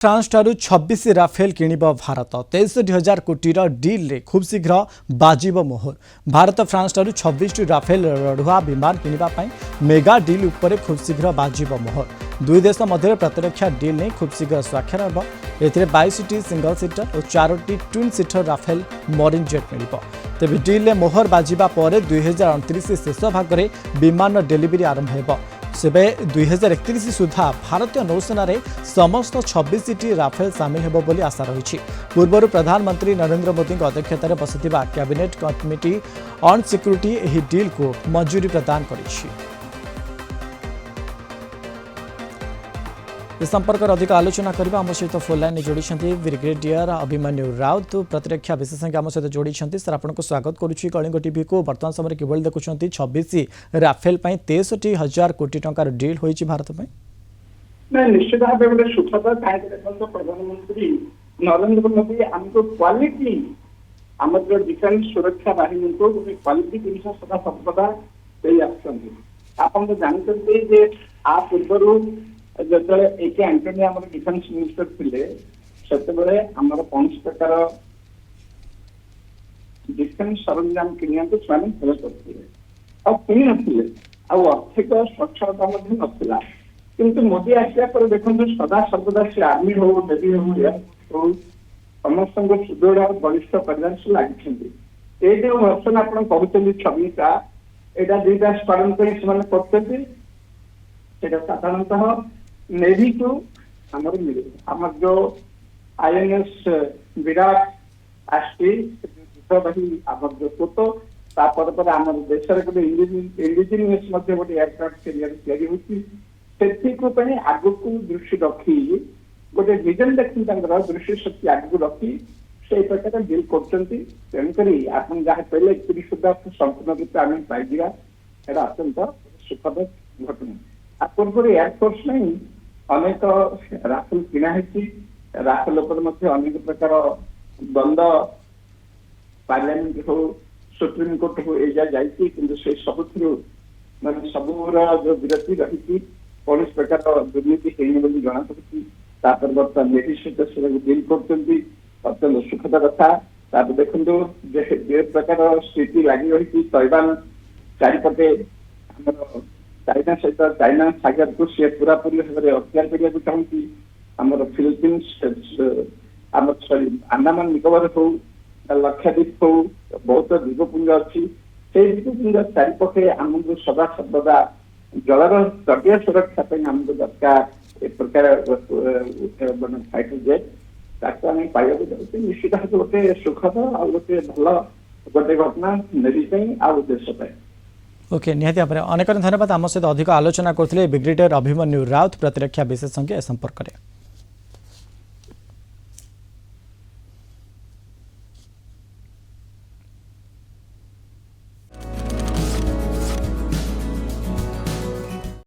France ठारू 26 Rafale किणिब Bharat 63,000 कोटी deal रे खूब शीघ्र बाजिब मोहर। भारत फ्रांस ठारू 26 राफेल लड़ुआ विमान किणिबा पई मेगा डील उपरे खूब शीघ्र बाजिब मोहर। दुई देश मध्य प्रतिरक्षा डील नहीं खूब शीघ्र स्वाक्षर होब। एथिरे 22टी सिंगल सीटर और 4टी twin seater Rafale marine jet मिलिब। तेबे डील रे मोहर बाजिबा परे 2029 शेष भाग में विमान डेलीवरी आरंभ होब। सेबे 2031 सुधा भारतीय नौसेना रे समस्त 26टी राफेल सामिल हेबो बोली आशा रही। पूर्व प्रधानमंत्री नरेंद्र मोदी अध्यक्षतार बसिथिबा कैबिनेट कमिटी ऑन सिक्योरिटी एही डील को मंजूरी प्रदान करिछि। इस संपर्क में अधिक आलोचना करबा आम सहित फोन लाइन जोड़ी ब्रिगेडियर अभिमन्यु राउत प्रतिरक्षा विशेषज्ञ आम सहित जोड़ी सर आपको स्वागत करुच्ची कलिंग टीवी को। वर्तमान समय किभली देखुं 26 राफेल 63,000 कोटी टंकार डील होईची भारत में निश्चित भाव गोटे सुखद प्रधानमंत्री नरेंद्र मोदी आमको क्वालिटी आम जो डिफेन्स सुरक्षा बाहिनी को गोटे क्वालिटी जिन सदा सर्वदा आप जानते आ पूर्व जो एके एंटनी आम डिफेन्स मिनिस्टर थे से आम कौन प्रकार डिफेन्स सरंजाम किणा हेल्प करते किणी नथिले आर्थिक सक्षमता नाला किंतु मोदी आसिया पर देखो सदा सर्वदा से आर्मी हो नेवी हो समस्त सुदृढ़ और बलिष्ठ करने से लगी। ये जो वर्षन आप कहते 26टा यहाँ दुईटा स्क्वाड्रन कर साधारणतः नेवी को आमर मिले आमर जो आईएनएस विराट आसटी आमर जो पोतो तापर आम देश गोटे इंडिजिनियस गोटे एयरक्राफ्ट कैरियर आग को दृष्टि रखी गोटे विजन देखी दृष्टि शक्ति आग को रखी से प्रकार डील कर आप जहाँ कहले 31 सुधा संपूर्ण रूप आम पाइबा यहाँ अत्यंत सुखद घटना। पूर्व एयरफोर्स नहीं अनेक राफेल किणा राफेल अनेक प्रकार द्वंद पार्लियामेंट हो सुप्रीम कोर्ट हो जा से सब मानते सबूर जो विरति रही कौन प्रकार दुर्नीति होनी जना पड़ी बर्तमान नेवी सहित डील कर अत्यंत सुखद कथा। देखो जे प्रकार स्थिति लगी रही तैवान चारिपटे चाइना सहित चाइना सागर को सी पूरा पूरी भाव में अख्तियार करने को चाहती आमर फिलिपीन्स आम सॉरी अंडमान निकोबर हो लक्षद्वीप हो बहुत द्वीपपुंज अच्छी से द्वीपपुंज चारिपटे आमको सदा सर्वदा जलर तटीय सुरक्षा आमको दरकार एक प्रकार फाइटर जेट ताकि आम पाइबा जाऊँ निश्चित भाव गोटे सुखद आ गोटे भल गोटे घटना नेवी आउ देश। ओके निहाती भाव अनेक धन्यवाद आम सहित अधिक आलोचना करते ब्रिगेडियर अभिमन्यु राउत प्रतिरक्षा विशेषज्ञ संपर्क में।